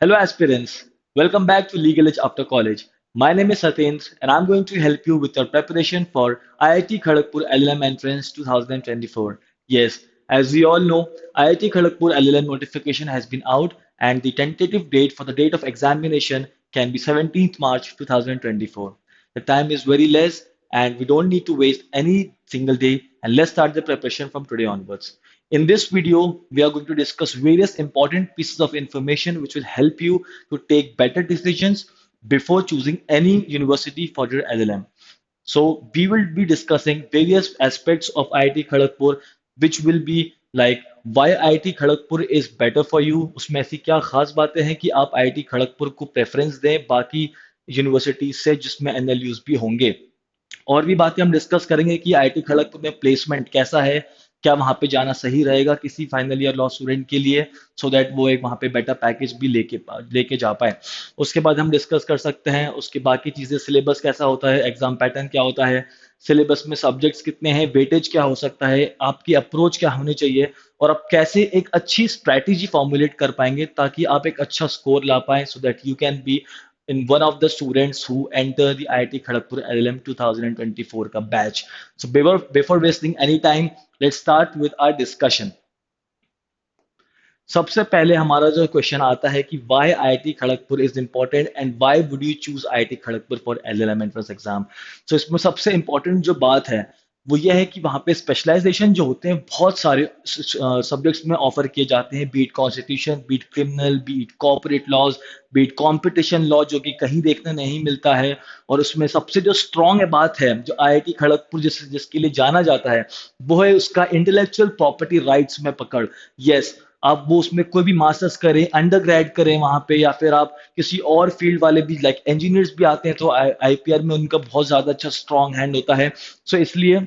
Hello, aspirants. Welcome back to Legal Edge After College. My name is Satyendra, and I'm going to help you with your preparation for IIT Kharagpur LLM Entrance 2024. Yes, as we all know, IIT Kharagpur LLM notification has been out, and the tentative date for the date of examination can be 17th March 2024. The time is very less, and we don't need to waste any single day, and let's start the preparation from today onwards. In this video, we are going to discuss various important pieces of information which will help you to take better decisions before choosing any university for your LLM. So we will be discussing various aspects of IIT Kharagpur, which will be like why IIT Kharagpur is better for you. उसमें ऐसी क्या खास बातें हैं कि आप IIT Kharagpur को preference दें बाकी यूनिवर्सिटी से जिसमें एनएलयूज भी होंगे। और भी बातें हम डिस्कस करेंगे कि आईआईटी खड़गपुर में प्लेसमेंट कैसा है, क्या वहां पे जाना सही रहेगा किसी फाइनल ईयर लॉ स्टूडेंट के लिए, सो दैट वो एक वहां पे बेटर पैकेज भी लेके जा पाए। उसके बाद हम डिस्कस कर सकते हैं उसके बाकी चीजें, सिलेबस कैसा होता है, एग्जाम पैटर्न क्या होता है, सिलेबस में सब्जेक्ट्स कितने हैं, वेटेज क्या हो सकता है, आपकी अप्रोच क्या होनी चाहिए, और आप कैसे एक अच्छी स्ट्रैटेजी फॉर्मुलेट कर पाएंगे ताकि आप एक अच्छा स्कोर ला पाए, so that you can be in one of the students who enter the IIT Kharagpur LLM 2024 का batch. So before wasting any time, let's start with our discussion. सबसे पहले हमारा जो क्वेश्चन आता है कि why IIT Kharagpur is important एंड why would you choose IIT Kharagpur for LLM entrance exam. So इसमें सबसे इंपॉर्टेंट जो बात है वो ये है कि वहाँ पे स्पेशलाइजेशन जो होते हैं बहुत सारे सब्जेक्ट्स में ऑफर किए जाते हैं, be it constitution, be it criminal, be it corporate laws, be it competition law, जो कि कहीं देखने नहीं मिलता है। और उसमें सबसे जो स्ट्रॉन्ग बात है जो आईआईटी खड़गपुर जिसके लिए जाना जाता है वो है उसका इंटेलेक्चुअल प्रॉपर्टी राइट्स में पकड़। यस, आप वो उसमें कोई भी मास्टर्स करें, अंडर ग्रेड करें वहां पे, या फिर आप किसी और फील्ड वाले भी लाइक इंजीनियर्स भी आते हैं तो आईपीआर में उनका बहुत ज्यादा अच्छा स्ट्रॉन्ग हैंड होता है। सो इसलिए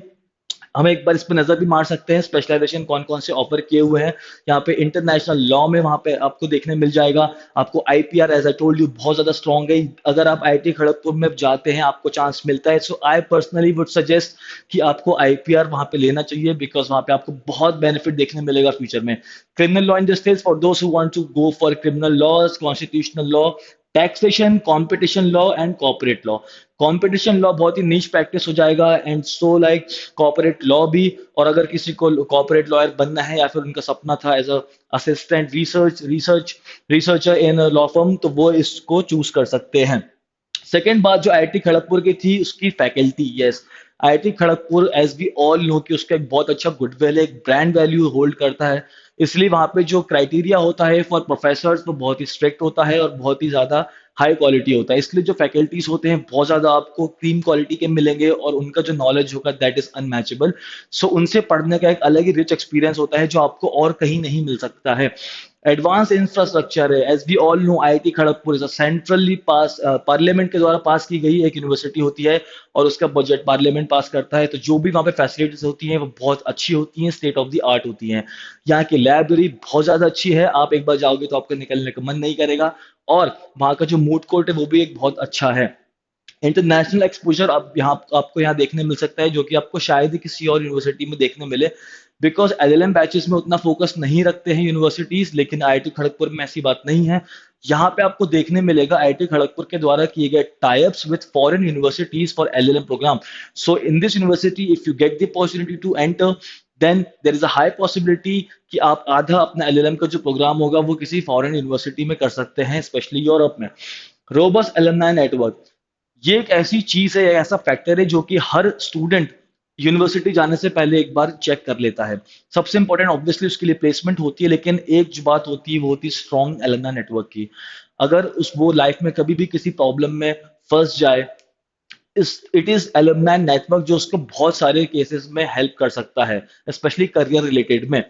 हम एक बार इस पर नजर भी मार सकते हैं स्पेशलाइजेशन कौन कौन से ऑफर किए हुए हैं। यहाँ पे इंटरनेशनल लॉ में वहां पे आपको देखने मिल जाएगा। आपको IPR as I told you बहुत ज्यादा स्ट्रॉन्ग है। अगर आप आईआईटी खड़गपुर में जाते हैं आपको चांस मिलता है, सो आई पर्सनली वुड सजेस्ट कि आपको आईपीआर वहां पे लेना चाहिए, बिकॉज वहां पे आपको बहुत बेनिफिट देखने मिलेगा फ्यूचर में। Criminal law in justice for those who want to go for criminal laws, constitutional law, taxation, competition law and corporate law. Competition law बहुत ही नीच प्रैक्टिस हो जाएगा and so like corporate law भी। और अगर किसी को कॉर्पोरेट लॉयर बनना है या फिर उनका सपना था as a assistant researcher in law firm, तो वो इसको चूज कर सकते हैं। सेकेंड बात जो आईआईटी खड़गपुर की थी उसकी faculty. Yes, IIT Kharagpur as we all know कि उसका एक बहुत अच्छा गुडविल है, एक ब्रांड वैल्यू होल्ड करता है। इसलिए वहां पे जो क्राइटेरिया होता है फॉर प्रोफेसर्स वो बहुत ही स्ट्रिक्ट होता है और बहुत ही ज्यादा हाई क्वालिटी होता है। इसलिए जो फैकल्टीज होते हैं बहुत ज्यादा आपको क्रीम क्वालिटी के मिलेंगे और उनका जो नॉलेज होगा दैट इज अनमैचेबल। सो उनसे पढ़ने का एक अलग ही रिच एक्सपीरियंस होता है जो आपको और कहीं नहीं मिल सकता है। एडवांस इंफ्रास्ट्रक्चर है, as we all know IIT Kharagpur is a centrally pass, parliament के द्वारा पास की गई एक यूनिवर्सिटी होती है और उसका बजट पार्लियामेंट पास करता है। तो जो भी वहाँ पे फैसिलिटीज होती हैं वो बहुत अच्छी होती हैं, स्टेट ऑफ द आर्ट होती हैं। यहाँ की लाइब्रेरी बहुत ज्यादा अच्छी है, आप एक बार जाओगे तो आपका निकलने का मन नहीं करेगा। और वहाँ का जो मूड कोर्ट है वो भी एक बहुत अच्छा है। इंटरनेशनल एक्सपोजर आप यहाँ आपको यहाँ देखने मिल सकता है जो कि आपको शायद ही किसी और यूनिवर्सिटी में देखने मिले, बिकॉज एलएलएम बैचेस में उतना फोकस नहीं रखते हैं यूनिवर्सिटीज, लेकिन आईआईटी खड़गपुर में ऐसी बात नहीं है। यहाँ पे आपको देखने मिलेगा आईआईटी खड़गपुर के द्वारा किए गए types with foreign universities for LLM program. So in this university if you get the opportunity to enter, then there is a high possibility कि आप आधा अपना एलएलएम का जो प्रोग्राम होगा वो किसी फॉरेन यूनिवर्सिटी में कर सकते हैं, स्पेशली यूरोप में। रोबस्ट एलुमनाई नेटवर्क, ये एक ऐसी चीज है, ऐसा फैक्टर है जो कि हर स्टूडेंट यूनिवर्सिटी जाने से पहले एक बार चेक कर लेता है। सबसे इंपॉर्टेंट ऑब्वियसली उसके लिए प्लेसमेंट होती है, लेकिन एक जो बात होती है वो होती है स्ट्रॉन्ग एलुमनाई नेटवर्क की। अगर उस वो लाइफ में कभी भी किसी प्रॉब्लम में फंस जाए, इस इट इज एलुमनाई नेटवर्क जो उसको बहुत सारे केसेस में हेल्प कर सकता है, स्पेशली करियर रिलेटेड में।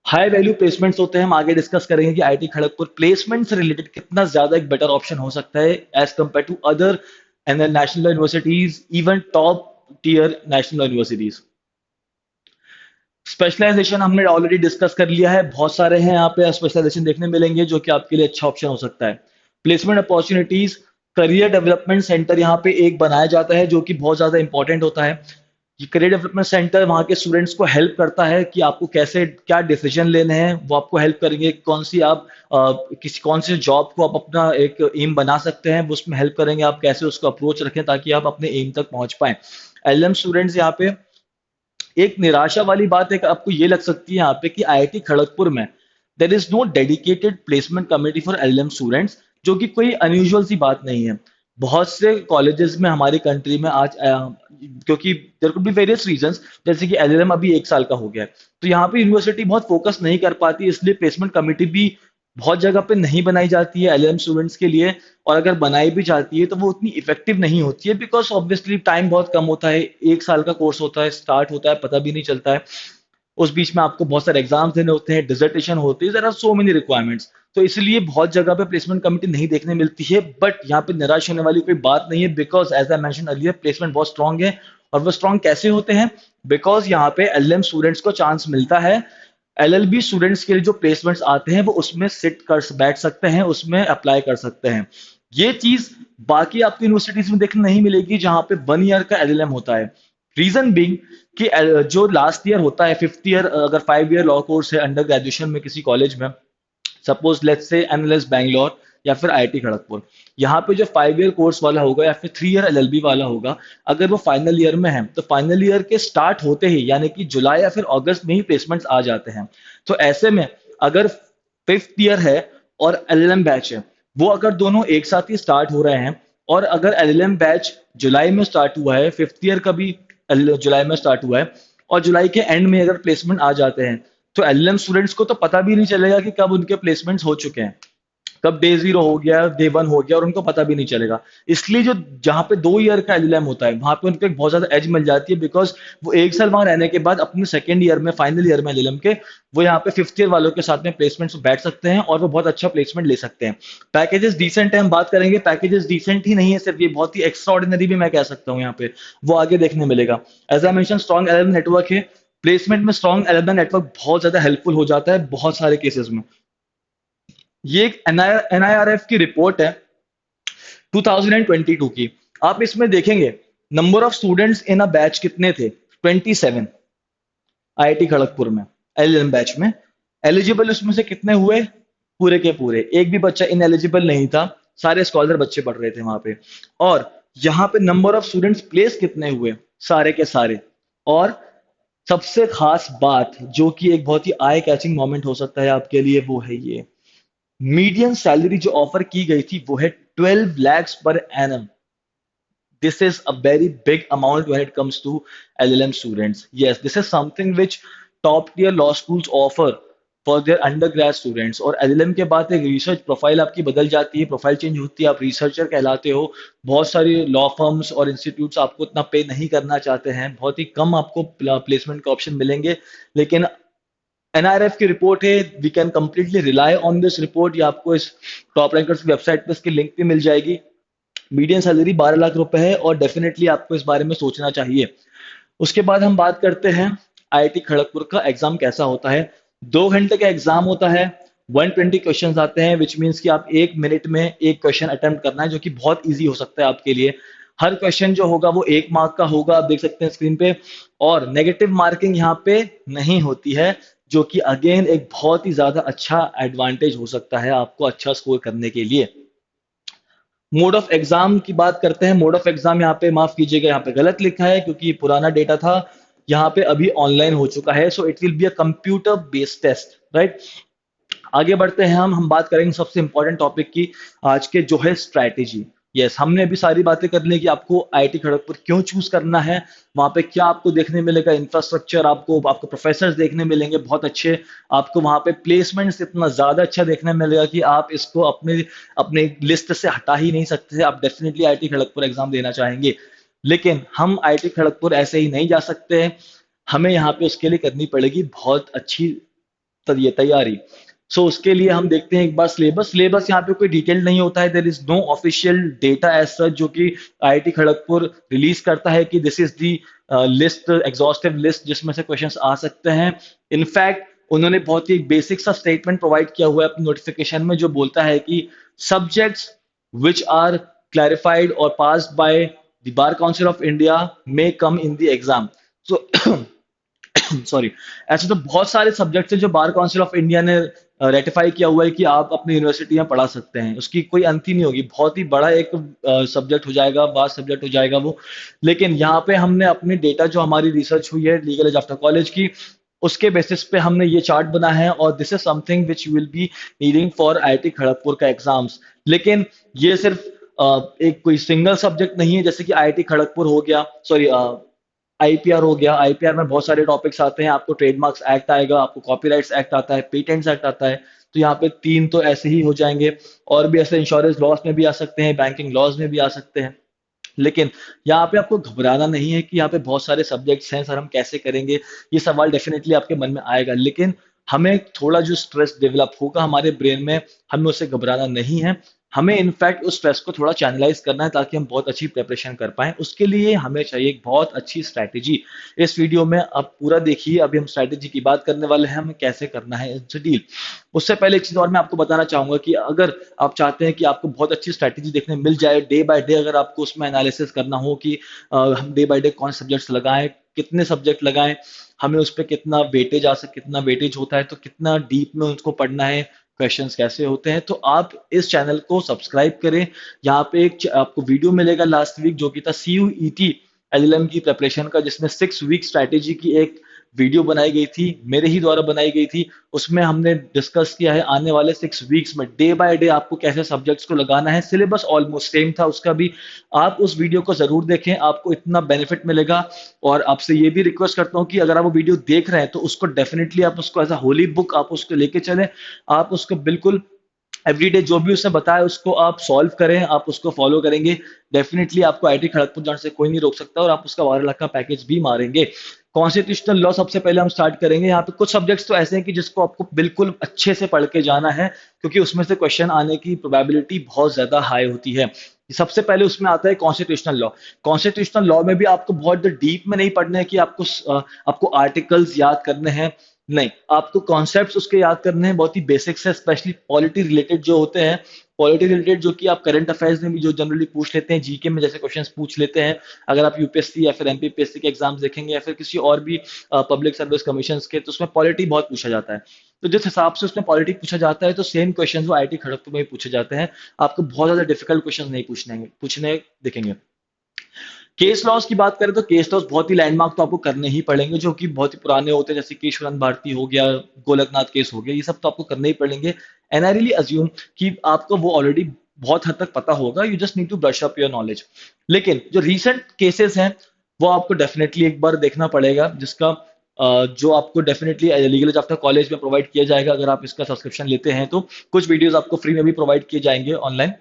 हाई वैल्यू प्लेसमेंट्स होते हैं, हम आगे डिस्कस करेंगे कि आईटी खड़गपुर प्लेसमेंट से रिलेटेड कितना ज्यादा एक बेटर ऑप्शन हो सकता है as compare to other and national universities, even top tier national universities. Specialization हमने ऑलरेडी डिस्कस कर लिया है, बहुत सारे हैं यहाँ पे स्पेशलाइजेशन देखने मिलेंगे जो कि आपके लिए अच्छा ऑप्शन हो सकता है। Placement opportunities, career development centre यहाँ पे एक बनाया जाता है जो कि बहुत ज्यादा इंपॉर्टेंट होता है। ये करियर डेवलपमेंट सेंटर वहाँ के स्टूडेंट्स को हेल्प करता है कि आपको कैसे क्या डिसीजन लेने हैं, वो आपको हेल्प करेंगे। कौन सी आप किसी कौन से जॉब को आप अपना एक एम बना सकते हैं, वो उसमें हेल्प करेंगे। आप कैसे उसको अप्रोच रखें ताकि आप अपने एम तक पहुंच पाएं। एलएम स्टूडेंट्स यहाँ पे एक निराशा वाली बात एक आपको ये लग सकती है यहाँ पे कि आईआईटी खड़गपुर में there is no dedicated placement committee for LM students, जो कि कोई अनयूजुअल सी बात नहीं है। बहुत से कॉलेजेस में हमारी कंट्री में आज क्योंकि there could be various reasons, जैसे कि एलएलएम अभी 1 साल का हो गया है, तो यहाँ पे यूनिवर्सिटी बहुत फोकस नहीं कर पाती, इसलिए प्लेसमेंट कमेटी भी बहुत जगह पे नहीं बनाई जाती है एलएलएम स्टूडेंट्स के लिए। और अगर बनाई भी जाती है तो वो उतनी इफेक्टिव नहीं होती है, बिकॉज ऑब्वियसली टाइम बहुत कम होता है। 1 साल का कोर्स होता है, स्टार्ट होता है, पता भी नहीं चलता है। उस बीच में आपको बहुत सारे एग्जाम्स देने होते हैं, डिसर्टेशन होती है, there are so many requirements. तो इसलिए बहुत जगह पे प्लेसमेंट कमेटी नहीं देखने मिलती है। बट यहाँ पे निराश होने वाली कोई बात नहीं है, because as I mention earlier placement बहुत स्ट्रांग है। और वो स्ट्रांग कैसे होते हैं? बिकॉज यहाँ पे एलएम स्टूडेंट्स को चांस मिलता है, एलएलबी स्टूडेंट्स के लिए जो प्लेसमेंट्स आते हैं वो उसमें सिट कर बैठ सकते हैं, उसमें अप्लाई कर सकते हैं। ये चीज बाकी आपकी यूनिवर्सिटीज में देखने नहीं मिलेगी जहां पे 1 ईयर का एलएलएम होता है। रीजन बीइंग कि जो लास्ट ईयर होता है, 5th ईयर, अगर 5 ईयर लॉ कोर्स है अंडर ग्रेजुएशन में किसी कॉलेज में, suppose let's say MLS Bangalore या फिर आईआईटी खड़गपुर, यहाँ पे जो 5 ईयर कोर्स वाला होगा या फिर 3 ईयर एलएलबी वाला होगा, अगर वो फाइनल ईयर में है तो फाइनल ईयर के स्टार्ट होते ही यानी कि जुलाई या फिर अगस्त में ही प्लेसमेंट्स आ जाते हैं। तो ऐसे में अगर 5th ईयर है और एलएलएम बैच है, वो अगर दोनों एक साथ ही स्टार्ट हो रहे हैं, और अगर एलएलएम बैच जुलाई में स्टार्ट हुआ है, 5th ईयर का भी जुलाई में स्टार्ट हुआ है, और जुलाई के एंड में अगर प्लेसमेंट आ जाते हैं, तो एलएलएम स्टूडेंट्स को तो पता भी नहीं चलेगा कि कब उनके प्लेसमेंट्स हो चुके हैं, कब डे जीरो हो गया, डे वन हो गया, और उनको पता भी नहीं चलेगा। इसलिए जो जहां पे 2 ईयर का एलएलएम होता है वहां पे उनको एक बहुत ज्यादा एज मिल जाती है, बिकॉज वो 1 साल वहां रहने के बाद अपने सेकेंड ईयर में, फाइनल ईयर में एलएलएम के, वो यहाँ पे 5th ईयर वालों के साथ में प्लेसमेंट्स बैठ सकते हैं और वो बहुत अच्छा प्लेसमेंट ले सकते हैं। पैकेजेस डिसेंट है, हम बात करेंगे। पैकेजेस डिसेंट ही नहीं है सिर्फ, ये बहुत ही एक्स्ट्रा ऑर्डिनरी भी मैं कह सकता हूँ यहाँ पे, वो आगे देखने मिलेगा। As I mention, strong LLM network है। प्लेसमेंट में स्ट्रॉन्ग एलएलएम नेटवर्क बहुत ज्यादा हेल्पफुल हो जाता है बहुत सारे केसेस में। ये एक एनआईआरएफ की रिपोर्ट है 2022 की। आप इसमें देखेंगे number of students in a batch कितने थे, 27 आईआईटी खड़गपुर में एलएलएम बैच में। एलिजिबल उसमें से कितने हुए? पूरे के पूरे, एक भी बच्चा इन एलिजिबल नहीं था, सारे स्कॉलर बच्चे पढ़ रहे थे वहां पे। और यहाँ पे नंबर ऑफ स्टूडेंट्स प्लेस कितने हुए? सारे के सारे। और सबसे खास बात जो कि एक बहुत ही आई कैचिंग मोमेंट हो सकता है आपके लिए, वो है ये मीडियन सैलरी जो ऑफर की गई थी वो है 12 lakhs per annum. This is a very big amount when it comes to LLM students. Yes, this is something which top tier law schools offer for their undergrad students। और LLM के बाद एक research profile आपकी बदल जाती है, profile change होती है, आप रिसर्चर कहलाते हो। बहुत सारी लॉ फर्म्स और इंस्टीट्यूट्स आपको इतना पे नहीं करना चाहते हैं, बहुत ही कम आपको प्लेसमेंट के ऑप्शन मिलेंगे। लेकिन एनआरएफ की रिपोर्ट है, we can completely rely on this report. ये आपको इस टॉप रैंकर्स की वेबसाइट पे इसकी लिंक भी मिल जाएगी। मीडियन सैलरी 12 लाख रुपए है और डेफिनेटली आपको इस बारे में सोचना चाहिए। उसके बाद हम बात करते हैं आईआईटी खड़गपुर का एग्जाम कैसा होता है। 2 घंटे का एग्जाम होता है, 120 क्वेश्चन आते हैं, विच मीन्स कि आप 1 मिनट में एक क्वेश्चन अटेम्प्ट करना है, जो कि बहुत ईजी हो सकता है आपके लिए। हर क्वेश्चन जो होगा वो 1 मार्क का होगा, आप देख सकते हैं स्क्रीन पे। और नेगेटिव मार्किंग यहाँ पे नहीं होती है, जो कि अगेन एक बहुत ही ज्यादा अच्छा एडवांटेज हो सकता है आपको अच्छा स्कोर करने के लिए। मोड ऑफ एग्जाम की बात करते हैं। मोड ऑफ एग्जाम यहाँ पे माफ कीजिएगा, यहाँ पे गलत लिखा है क्योंकि ये पुराना डेटा था। यहाँ पे अभी ऑनलाइन हो चुका है, so it will be a computer based test, right. आगे बढ़ते हैं, हम बात करेंगे सबसे इंपॉर्टेंट टॉपिक की आज के, जो है स्ट्रैटेजी। यस, हमने अभी सारी बातें कर ली कि आपको आईआईटी खड़गपुर क्यों चूज करना है, वहां पे क्या आपको देखने मिलेगा, इंफ्रास्ट्रक्चर, आपको प्रोफेसर्स देखने मिलेंगे बहुत अच्छे, आपको वहां पे प्लेसमेंट्स इतना ज्यादा अच्छा देखने मिलेगा कि आप इसको अपने अपने लिस्ट से हटा ही नहीं सकते। आप डेफिनेटली आईआईटी खड़गपुर एग्जाम देना चाहेंगे। लेकिन हम आईआईटी खड़गपुर ऐसे ही नहीं जा सकते हैं, हमें यहाँ पे उसके लिए करनी पड़ेगी बहुत अच्छी तैयारी। सो उसके लिए हम देखते हैं एक बार सिलेबस। सिलेबस यहाँ पे कोई डिटेल नहीं होता है, there is no official data as such जो कि आईआईटी खड़गपुर रिलीज करता है कि this is the list, exhaustive list जिसमें से क्वेश्चंस आ सकते हैं। इनफैक्ट उन्होंने बहुत ही बेसिक सा स्टेटमेंट प्रोवाइड किया हुआ है अपनी नोटिफिकेशन में, जो बोलता है कि subjects which are clarified or passed by the Bar Council of India may come in the exam। So sorry, ऐसे तो बहुत सारे सब्जेक्ट्स हैं जो बार काउंसिल ऑफ इंडिया ने रेटिफाई किया हुआ है कि आप अपनी यूनिवर्सिटी में पढ़ा सकते हैं, उसकी कोई अंत ही नहीं होगी, बहुत ही बड़ा एक सब्जेक्ट हो जाएगा, वास्ट सब्जेक्ट हो जाएगा वो। लेकिन यहाँ पे हमने अपनी डेटा जो हमारी रिसर्च हुई है लीगल एज आफ्टर कॉलेज की, उसके बेसिस पे हमने ये चार्ट बना है, और this is something which you will be needing for IIT Kharagpur का एग्जाम्स। लेकिन ये सिर्फ एक कोई सिंगल सब्जेक्ट नहीं है, जैसे कि आईआईटी खड़गपुर हो गया, सॉरी आईपीआर हो गया, आईपीआर में बहुत सारे टॉपिक्स आते हैं, आपको ट्रेडमार्क्स एक्ट आएगा, आपको कॉपीराइट्स एक्ट आता है, पेटेंट्स एक्ट आता है, तो यहाँ पे तीन तो ऐसे ही हो जाएंगे। और भी ऐसे इंश्योरेंस लॉज में भी आ सकते हैं, बैंकिंग लॉज में भी आ सकते हैं। लेकिन यहाँ पे आपको घबराना नहीं है कि यहाँ पे बहुत सारे सब्जेक्ट्स हैं सर, हम कैसे करेंगे, ये सवाल डेफिनेटली आपके मन में आएगा। लेकिन हमें थोड़ा जो स्ट्रेस डेवलप होगा हमारे ब्रेन में, हमें उससे घबराना नहीं है। हमें इनफैक्ट उस स्ट्रेस को थोड़ा चैनलाइज करना है ताकि हम बहुत अच्छी प्रिपरेशन कर पाएं। उसके लिए हमें चाहिए एक बहुत अच्छी स्ट्रैटेजी। इस वीडियो में आप पूरा देखिए, अभी हम स्ट्रैटेजी की बात करने वाले हैं, हमें कैसे करना है इनसे डील। उससे पहले एक चीज और मैं आपको बताना चाहूंगा कि अगर आप चाहते हैं कि आपको बहुत अच्छी स्ट्रैटेजी देखने मिल जाए डे बाय डे, अगर आपको उसमें एनालिसिस करना हो कि हम डे बाय डे कौन सब्जेक्ट्स लगाएं, कितने सब्जेक्ट लगाएं, हमें उस पर कितना वेटेज आ सक कितना वेटेज होता है, तो कितना डीप में उसको पढ़ना है, क्वेश्चंस कैसे होते हैं, तो आप इस चैनल को सब्सक्राइब करें। यहाँ पे एक आपको वीडियो मिलेगा लास्ट वीक जो कि था सीयूईटी एलएलएम की प्रिपरेशन का, जिसमें 6 वीक स्ट्रैटेजी की एक वीडियो बनाई गई थी, मेरे ही द्वारा बनाई गई थी। उसमें हमने डिस्कस किया है आने वाले 6 वीक्स में डे बाय डे आपको कैसे सब्जेक्ट्स को लगाना है। सिलेबस ऑलमोस्ट सेम था उसका भी। आप उस वीडियो को जरूर देखें, आपको इतना बेनिफिट मिलेगा। और आपसे ये भी रिक्वेस्ट करता हूँ कि अगर आप वो वीडियो देख रहे हैं तो उसको डेफिनेटली आप उसको एज अ होली बुक आप उसको लेके चलें। आप उसको बिल्कुल एवरीडे जो भी उसने बताया उसको आप सॉल्व करें, आप उसको फॉलो करेंगे, डेफिनेटली आपको आईआईटी खड़गपुर जाने से कोई नहीं रोक सकता, और आप उसका 12 लाख का पैकेज भी मारेंगे। कॉन्स्टिट्यूशनल लॉ सबसे पहले हम स्टार्ट करेंगे। यहाँ पे कुछ सब्जेक्ट्स तो ऐसे हैं कि जिसको आपको बिल्कुल अच्छे से पढ़ के जाना है, क्योंकि उसमें से क्वेश्चन आने की प्रोबेबिलिटी बहुत ज्यादा हाई होती है। सबसे पहले उसमें आता है कॉन्स्टिट्यूशनल लॉ। कॉन्स्टिट्यूशनल लॉ में भी आपको बहुत डीप में नहीं पढ़ना है कि आपको आर्टिकल्स याद करने हैं, नहीं, आपको कॉन्सेप्ट्स उसके याद करने हैं, बहुत ही बेसिक्स है, स्पेशली पॉलिटी रिलेटेड जो होते हैं, पॉलिटी रिलेटेड जो कि आप करंट अफेयर्स में भी जो जनरली पूछ लेते हैं, जीके में जैसे क्वेश्चंस पूछ लेते हैं। अगर आप यूपीएससी या फिर एमपीपीएससी के एग्जाम्स देखेंगे या फिर किसी और भी पब्लिक सर्विस कमीशन के, तो उसमें पॉलिटी बहुत पूछा जाता है। तो जिस हिसाब से उसमें पॉलिटी पूछा जाता है, तो सेम क्वेश्चन वो आईआईटी खड़गपुर में भी पूछे जाते हैं। आपको बहुत ज्यादा डिफिकल्ट क्वेश्चन नहीं पूछने दिखेंगे। केस लॉस की बात करें तो केस लॉस बहुत ही लैंडमार्क तो आपको करने ही पड़ेंगे, जो कि बहुत ही पुराने होते हैं, जैसे केशवरन भारती हो गया, गोलकनाथ केस हो गया, ये सब तो आपको करने ही पड़ेंगे। एंड आई रियली अज्यूम कि आपको वो ऑलरेडी बहुत हद तक पता होगा, you just need to brush up your knowledge. लेकिन जो रीसेंट केसेस हैं वो आपको डेफिनेटली एक बार देखना पड़ेगा, जिसका जो आपको definitely legal as after college में प्रोवाइड किया जाएगा अगर आप इसका सब्सक्रिप्शन लेते हैं तो। कुछ वीडियोस आपको फ्री में भी प्रोवाइड किए जाएंगे ऑनलाइन।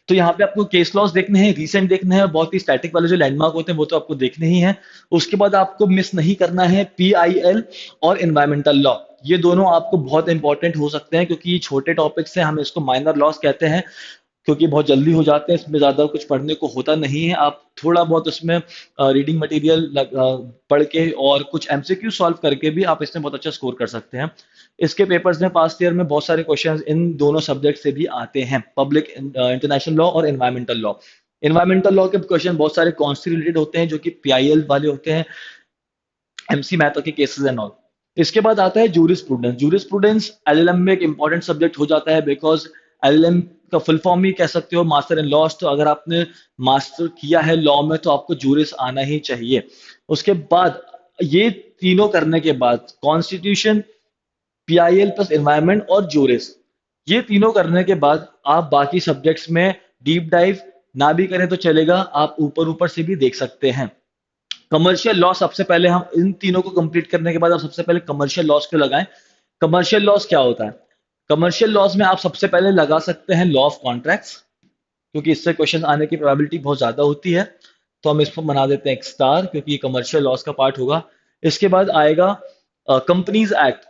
तो यहाँ पे आपको केस लॉस देखने हैं, रीसेंट देखने हैं, और बहुत ही स्टैटिक वाले जो लैंडमार्क होते हैं वो तो आपको देखने ही हैं। उसके बाद आपको मिस नहीं करना है पीआईएल और एनवायरमेंटल लॉ। ये दोनों आपको बहुत इंपॉर्टेंट हो सकते हैं, क्योंकि ये छोटे टॉपिक्स हैं, हम इसको माइनर लॉस कहते हैं, क्योंकि बहुत जल्दी हो जाते हैं, इसमें ज़्यादा कुछ पढ़ने को होता नहीं है। आप थोड़ा बहुत उसमें रीडिंग मटेरियल पढ़ के और कुछ एमसीक्यू सॉल्व करके भी आप इसमें बहुत अच्छा स्कोर कर सकते हैं। इसके पेपर्स में पास्ट ईयर में बहुत सारे क्वेश्चंस इन दोनों सब्जेक्ट से भी आते हैं, पब्लिक इंटरनेशनल लॉ और एनवायरमेंटल लॉ। एनवायरमेंटल लॉ के क्वेश्चन बहुत सारे कौन से रिलेटेड होते हैं, जो कि पीआईएल वाले होते हैं, एमसी मैथर के केसेस एंड ऑल। इसके बाद आता है जूरिस्प्रूडेंस। जूरिस्प्रूडेंस एलएलएम में एक इंपॉर्टेंट सब्जेक्ट हो जाता है, बिकॉज एलएलएम का फुल फॉर्म ही कह सकते हो मास्टर इन लॉज। तो अगर आपने मास्टर किया है लॉ में तो आपको जूरिस आना ही चाहिए। उसके बाद ये तीनों करने के बाद कॉन्स्टिट्यूशन, पीआईएल प्लस एनवायरनमेंट और जूरिस, ये तीनों करने के बाद आप बाकी सब्जेक्ट्स में डीप डाइव ना भी करें तो चलेगा, आप ऊपर ऊपर से भी देख सकते हैं। कमर्शियल लॉ सबसे पहले, हम इन तीनों को कंप्लीट करने के बाद आप सबसे पहले कमर्शियल लॉस को लगाएं। कमर्शियल लॉस क्या होता है? कमर्शियल लॉस में आप सबसे पहले लगा सकते हैं लॉ ऑफ कॉन्ट्रैक्ट्स, क्योंकि इससे क्वेश्चन आने की प्रोबेबिलिटी बहुत ज्यादा होती है। तो हम इसको बना देते हैं एक स्टार, क्योंकि ये कमर्शियल लॉस का पार्ट होगा। इसके बाद आएगा कंपनीज एक्ट।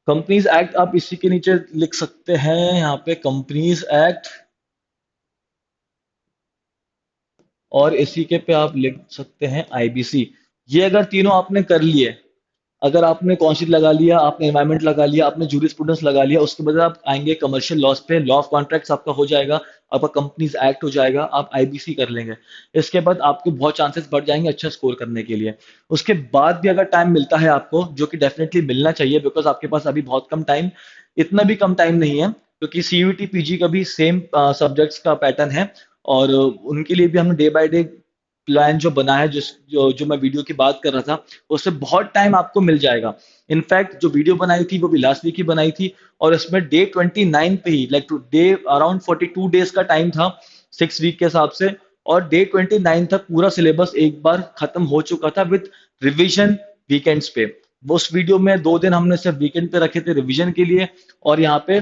कंपनीज एक्ट आप इसी के नीचे लिख सकते हैं, यहाँ पे कंपनीज एक्ट, और इसी के पे आप लिख सकते हैं आईबीसी। ये अगर तीनों आपने कर लिए, अगर आपने कॉन्स्टिट्यूट लगा लिया, आपने एनवायरमेंट लगा लिया, आपने जूरिस्प्रूडेंस लगा लिया, उसके बाद आप आएंगे कमर्शियल लॉस पे, लॉ ऑफ कॉन्ट्रैक्ट्स आपका हो जाएगा, आपका कंपनीज एक्ट हो जाएगा, आप आईबीसी कर लेंगे। इसके बाद आपको बहुत चांसेस बढ़ जाएंगे अच्छा स्कोर करने के लिए। उसके बाद भी अगर टाइम मिलता है आपको, जो कि डेफिनेटली मिलना चाहिए, बिकॉज आपके पास अभी बहुत कम टाइम, इतना भी कम टाइम नहीं है, क्योंकि सीयूटी पीजी का भी सेम सब्जेक्ट्स का पैटर्न है। और उनके लिए भी हमने डे बाय डे प्लान जो बना है, जो मैं वीडियो की बात कर रहा था, उससे बहुत टाइम आपको मिल जाएगा। इनफैक्ट जो वीडियो बनाई थी वो भी लास्ट वीक ही बनाई थी, और इसमें डे 29 पे ही, like today around 42 days का टाइम था 6 वीक के हिसाब से। और डे 29 तक पूरा सिलेबस एक बार खत्म हो चुका था विद रिविजन वीकेंड्स पे। वो उस वीडियो में 2 दिन हमने सिर्फ वीकेंड पे रखे थे रिविजन के लिए, और यहाँ पे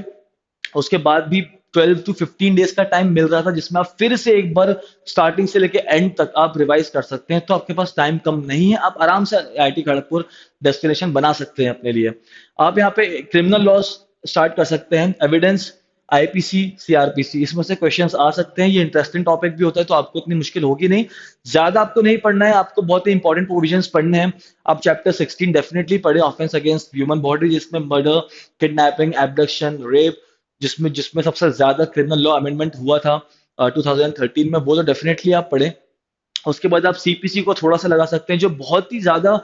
उसके बाद भी 12 to 15 डेज का टाइम मिल रहा था, जिसमें आप फिर से एक बार स्टार्टिंग से लेके एंड तक आप रिवाइज कर सकते हैं। तो आपके पास टाइम कम नहीं है, आप आराम से आईआईटी खड़गपुर डेस्टिनेशन बना सकते हैं अपने लिए। आप यहाँ पे क्रिमिनल लॉस स्टार्ट कर सकते हैं, एविडेंस, आईपीसी, सीआरपीसी, इसमें से क्वेश्चंस आ सकते हैं। ये इंटरेस्टिंग टॉपिक भी होता है, तो आपको इतनी मुश्किल होगी नहीं। ज्यादा आपको नहीं पढ़ना है, आपको बहुत ही इंपॉर्टेंट प्रोविजंस पढ़ने हैं। आप चैप्टर 16 डेफिनेटली पढ़े, ऑफेंस अगेंस्ट ह्यूमन बॉडी, जिसमें मर्डर, किडनैपिंग, एब्डक्शन, रेप, जिसमें जिसमें सबसे ज्यादा क्रिमिनल लॉ अमेंडमेंट हुआ था 2013 में, वो तो डेफिनेटली आप पढ़े। उसके बाद आप सीपीसी को थोड़ा सा लगा सकते हैं, जो बहुत ही ज्यादा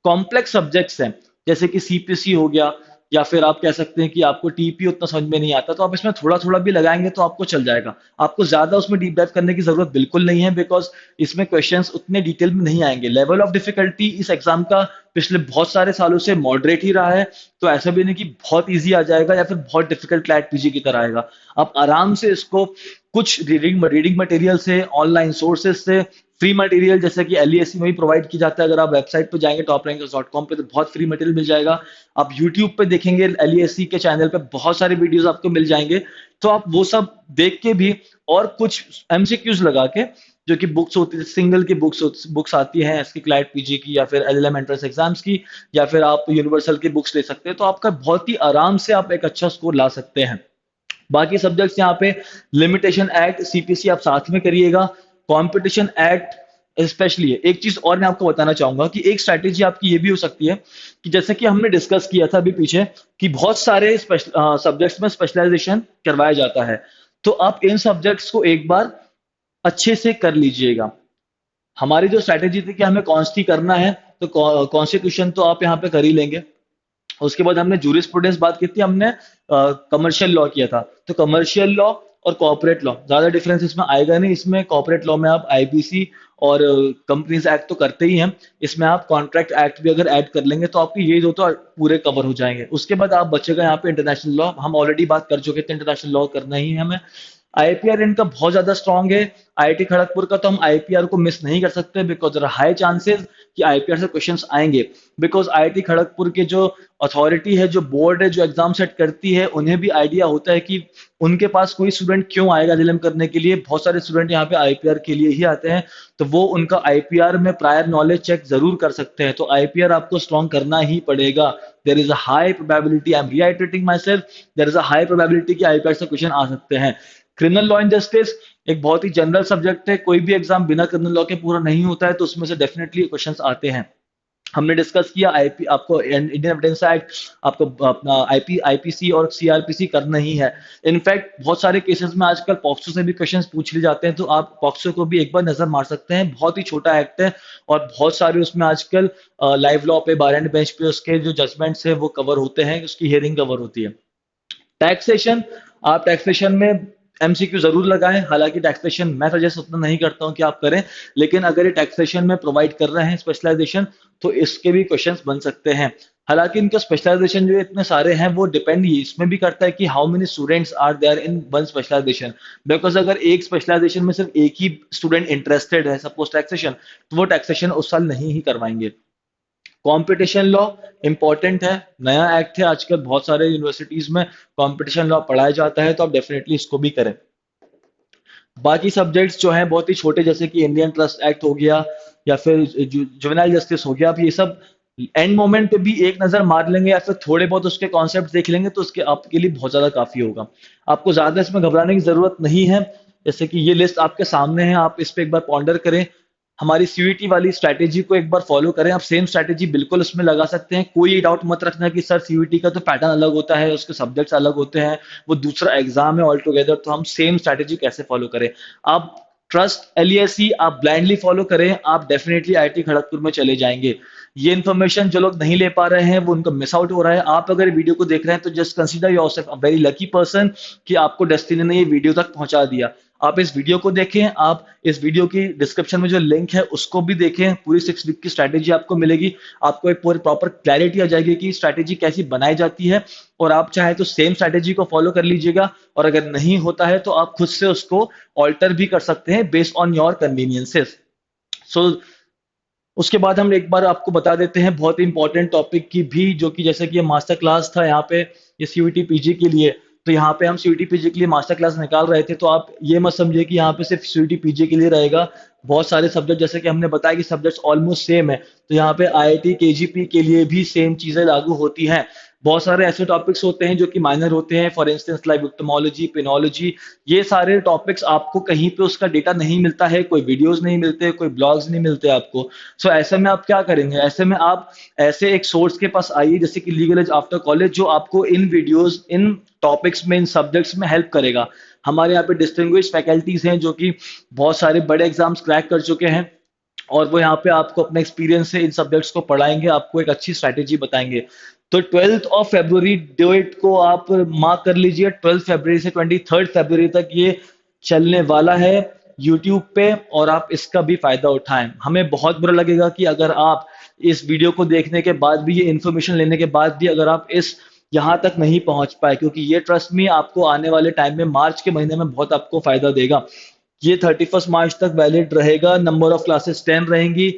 कॉम्प्लेक्स सब्जेक्ट्स हैं, जैसे कि सीपीसी हो गया, या फिर आप कह सकते हैं कि आपको टीपी उतना समझ में नहीं आता, तो आप इसमें थोड़ा थोड़ा भी लगाएंगे तो आपको चल जाएगा। आपको ज्यादा उसमें डीप डाइव करने की जरूरत बिल्कुल नहीं है, बिकॉज इसमें क्वेश्चंस उतने डिटेल में नहीं आएंगे। लेवल ऑफ डिफिकल्टी इस एग्जाम का पिछले बहुत सारे सालों से मॉडरेट ही रहा है, तो ऐसा भी नहीं कि बहुत ईजी आ जाएगा या फिर बहुत डिफिकल्ट क्लैट पीजी की तरह आएगा। आप आराम से इसको कुछ रीडिंग मटेरियल से, ऑनलाइन सोर्सेज से, फ्री मटेरियल जैसे कि एलईएससी में भी प्रोवाइड की जाता है। अगर आप वेबसाइट पे जाएंगे toprangers.com पे, तो बहुत फ्री मटेरियल मिल जाएगा। आप यूट्यूब पे देखेंगे, एलईएससी के चैनल पे बहुत सारे वीडियोस आपको मिल जाएंगे, तो आप वो सब देख के भी, और कुछ एमसीक्यूज लगा के, जो कि बुक्स होती है, सिंगल की बुक्स आती हैं एसके क्लाइट पीजी की, या फिर एलएलएम एंट्रेंस एग्जाम्स की, या फिर आप यूनिवर्सल की बुक्स ले सकते हैं, तो आपका बहुत ही आराम से आप एक अच्छा स्कोर ला सकते हैं। बाकी सब्जेक्ट्स यहाँ पे, लिमिटेशन एक्ट, सीपीसी आप साथ में करिएगा, कंपटीशन एक्ट स्पेशली है। एक चीज और मैं आपको बताना चाहूंगा कि एक स्ट्रैटेजी आपकी ये भी हो सकती है कि जैसे कि हमने डिस्कस किया था अभी पीछे, कि बहुत सारे सब्जेक्ट्स में स्पेशलाइजेशन करवाया जाता है, तो आप इन सब्जेक्ट्स को एक बार अच्छे से कर लीजिएगा। हमारी जो स्ट्रैटेजी थी कि हमें कॉन्स्टी करना है, तो कॉन्स्टिट्यूशन तो आप यहाँ पे कर ही लेंगे। उसके बाद हमने जूरिस्प्रूडेंस बात की थी, हमने कमर्शियल लॉ किया था, तो कमर्शियल लॉ और कॉर्पोरेट लॉ ज्यादा डिफरेंस इसमें आएगा नहीं। इसमें कॉर्पोरेट लॉ में आप आईबीसी और कंपनीज एक्ट तो करते ही हैं, इसमें आप कॉन्ट्रैक्ट एक्ट भी अगर ऐड कर लेंगे तो आपके ये दो तो पूरे कवर हो जाएंगे। उसके बाद आप बचेगा यहाँ पे इंटरनेशनल लॉ, हम ऑलरेडी बात कर चुके थे, इंटरनेशनल लॉ करना ही है हमें। आईपीआर इनका बहुत ज्यादा स्ट्रांग है, आईआईटी खड़गपुर का, तो हम आईपीआर को मिस नहीं कर सकते, because there are high chances कि आईपीआर से क्वेश्चंस आएंगे। बिकॉज आईआईटी खड़गपुर के जो अथॉरिटी है, जो बोर्ड है, जो एग्जाम सेट करती है, उन्हें भी आइडिया होता है कि उनके पास कोई स्टूडेंट क्यों आएगा एलएलएम करने के लिए। बहुत सारे स्टूडेंट यहाँ पे आईपीआर के लिए ही आते हैं, तो वो उनका आईपीआर में प्रायर नॉलेज चेक जरूर कर सकते हैं। तो आईपीआर आपको स्ट्रॉन्ग करना ही पड़ेगा। There is a high probability, I am reiterating my self, there is a high probability कि आईपीआर से क्वेश्चन आ सकते हैं। क्रिमिनल लॉ एंड जस्टिस एक बहुत ही जनरल सब्जेक्ट है, कोई भी एग्जाम बिना क्रिमिनल लॉ के पूरा नहीं होता है, तो उसमें से डेफिनेटली क्वेश्चंस आते हैं। हमने डिस्कस किया आईपी, आपको इंडियन एविडेंस एक्ट, आपको अपना आईपीसी और सीआरपीसी करना ही है। इनफैक्ट बहुत सारे केसेस में आजकल पॉक्सो से भी क्वेश्चंस पूछ लिए जाते हैं, तो आप पॉक्सो को भी एक बार नजर मार सकते हैं। बहुत ही छोटा एक्ट है, और बहुत सारे उसमें आजकल लाइव लॉ पे, बार एंड बेंच पे उसके जो जजमेंट्स है वो कवर होते हैं, उसकी हियरिंग कवर होती है। टैक्सेशन, आप टैक्सेशन में एमसीक्यू जरूर लगाएं। हालांकि टैक्सेशन मैं सजेस्ट उतना नहीं करता हूं कि आप करें, लेकिन अगर ये टैक्सेशन में प्रोवाइड कर रहे हैं स्पेशलाइजेशन, तो इसके भी क्वेश्चंस बन सकते हैं। हालांकि इनका स्पेशलाइजेशन जो इतने सारे हैं, वो डिपेंड इसमें भी करता है कि how many students are there in one specialization. Because अगर एक स्पेशलाइजेशन में सिर्फ एक ही स्टूडेंट इंटरेस्टेड है, सपोज टैक्सेशन, तो वो टैक्सेशन उस साल नहीं ही करवाएंगे। कंपटीशन लॉ इंपॉर्टेंट है, नया एक्ट है, आजकल बहुत सारे यूनिवर्सिटीज में कंपटीशन लॉ पढ़ाया जाता है, तो आप डेफिनेटली इसको भी करें। बाकी सब्जेक्ट्स जो हैं बहुत ही छोटे, जैसे कि इंडियन ट्रस्ट एक्ट हो गया, या फिर जुवेनाइल जस्टिस हो गया, आप ये सब एंड मोमेंट पे भी एक नजर मार लेंगे, या फिर थोड़े बहुत उसके कॉन्सेप्ट देख लेंगे, तो उसके आपके लिए बहुत ज्यादा काफी होगा। आपको ज्यादा इसमें घबराने की जरूरत नहीं है। जैसे कि ये लिस्ट आपके सामने है, आप इस पे एक बार पॉन्डर करें। हमारी सीयूईटी वाली स्ट्रैटेजी को एक बार फॉलो करें। आप सेम स्ट्रैटेजी बिल्कुल उसमें लगा सकते हैं। कोई डाउट मत रखना कि सर सीयूईटी का तो पैटर्न अलग होता है, उसके सब्जेक्ट्स अलग होते हैं, वो दूसरा एग्जाम है ऑल टुगेदर, तो हम सेम स्ट्रैटेजी कैसे फॉलो करें। आप ट्रस्ट एलईएसई आप ब्लाइंडली फॉलो करें, आप डेफिनेटली आईआईटी खड़गपुर में चले जाएंगे। ये इन्फॉर्मेशन जो लोग नहीं ले पा रहे हैं वो उनको मिस आउट हो रहा है। आप अगर वीडियो को देख रहे हैं तो just consider yourself a very lucky person कि आपको डेस्टिनी ने ये वीडियो तक पहुंचा दिया। आप इस वीडियो को देखें, आप इस वीडियो की डिस्क्रिप्शन में जो लिंक है उसको भी देखें, पूरी 6 वीक की स्ट्रैटेजी आपको मिलेगी। आपको एक पूरी प्रॉपर क्लैरिटी आ जाएगी कि स्ट्रैटेजी कैसी बनाई जाती है, और आप चाहे तो सेम स्ट्रैटेजी को फॉलो कर लीजिएगा, और अगर नहीं होता है तो आप खुद से उसको ऑल्टर भी कर सकते हैं बेस्ड ऑन योर कन्वीनियंसेस। सो उसके बाद हम एक बार आपको बता देते हैं बहुत ही इंपॉर्टेंट टॉपिक की भी, जो कि जैसे कि ये मास्टर क्लास था यहाँ पे, ये सीयूईटी पीजी के लिए। तो यहाँ पे हम सीयूईटी पीजी के लिए मास्टर क्लास निकाल रहे थे, तो आप ये मत समझिए कि यहाँ पे सिर्फ सीयूईटी पीजी के लिए रहेगा। बहुत सारे सब्जेक्ट, जैसे कि हमने बताया कि सब्जेक्ट्स ऑलमोस्ट सेम है, तो यहाँ पे आईआईटी केजीपी के लिए भी सेम चीजें लागू होती हैं। बहुत सारे ऐसे टॉपिक्स होते हैं जो कि माइनर होते हैं, फॉर इंस्टेंस लाइक विक्टोमोलॉजी, पेनोलॉजी। ये सारे टॉपिक्स आपको कहीं पे उसका डेटा नहीं मिलता है, कोई वीडियोस नहीं मिलते, कोई ब्लॉग्स नहीं मिलते आपको। सो ऐसे में आप क्या करेंगे, ऐसे में आप ऐसे एक सोर्स के पास आइए जैसे कि लीगल एज आफ्टर कॉलेज, जो आपको इन वीडियोस, इन टॉपिक्स में, इन सब्जेक्ट्स में हेल्प करेगा। हमारे यहाँ पे डिस्टिंग्विश फैकल्टीज हैं जो कि बहुत सारे बड़े एग्जाम्स क्रैक कर चुके हैं, और वो यहाँ पे आपको अपने एक्सपीरियंस से इन सब्जेक्ट्स को पढ़ाएंगे, आपको एक अच्छी स्ट्रैटेजी बताएंगे। तो 12 फरवरी डेट को आप मार्क कर लीजिए, 12 फरवरी से 23 फरवरी तक ये चलने वाला है यूट्यूब पे, और आप इसका भी फायदा उठाएं। हमें बहुत बुरा लगेगा कि अगर आप इस वीडियो को देखने के बाद भी, ये इन्फॉर्मेशन लेने के बाद भी, अगर आप इस यहाँ तक नहीं पहुंच पाए, क्योंकि ये ट्रस्ट में आपको आने वाले टाइम में, मार्च के महीने में बहुत आपको फायदा देगा। ये 31 मार्च तक वैलिड रहेगा। नंबर ऑफ क्लासेस 10 रहेंगी,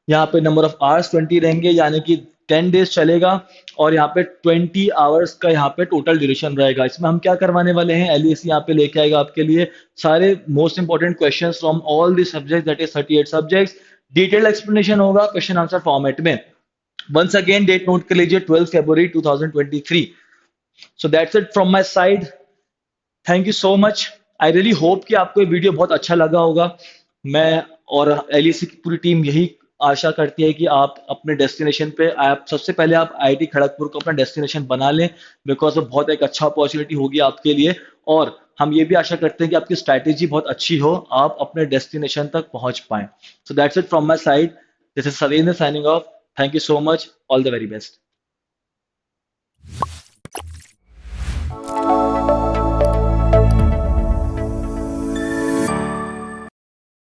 यहाँ पे नंबर ऑफ आवर्स 20 रहेंगे, यानी कि 10 डेज चलेगा। और यहाँ पे 20 आवर्स का यहाँ पे टोटल ड्यूरेशन रहेगा। इसमें हम क्या करवाने वाले हैं, एलईसी यहाँ पे लेके आएगा आपके लिए सारे most important questions from all the subject, that is 38 subjects. Detail explanation होगा क्वेश्चन आंसर फॉर्मेट में। वंस अगेन डेट नोट कर लीजिए, 12 फरवरी 2023। So that's it from my side. Thank you so much. I really hope कि आपको ये video बहुत अच्छा लगा होगा। मैं और एलईसी की पूरी टीम यही आशा करती है कि आप अपने डेस्टिनेशन पे, आप सबसे पहले आप आईआईटी खड़गपुर को अपना डेस्टिनेशन बना लें, बिकॉज वो बहुत एक अच्छा अपॉर्चुनिटी होगी आपके लिए। और हम ये भी आशा करते हैं कि आपकी स्ट्रैटेजी बहुत अच्छी हो, आप अपने डेस्टिनेशन तक पहुंच पाएं। So that's it from my side. This is Salim signing off. Thank you so much. All the very best.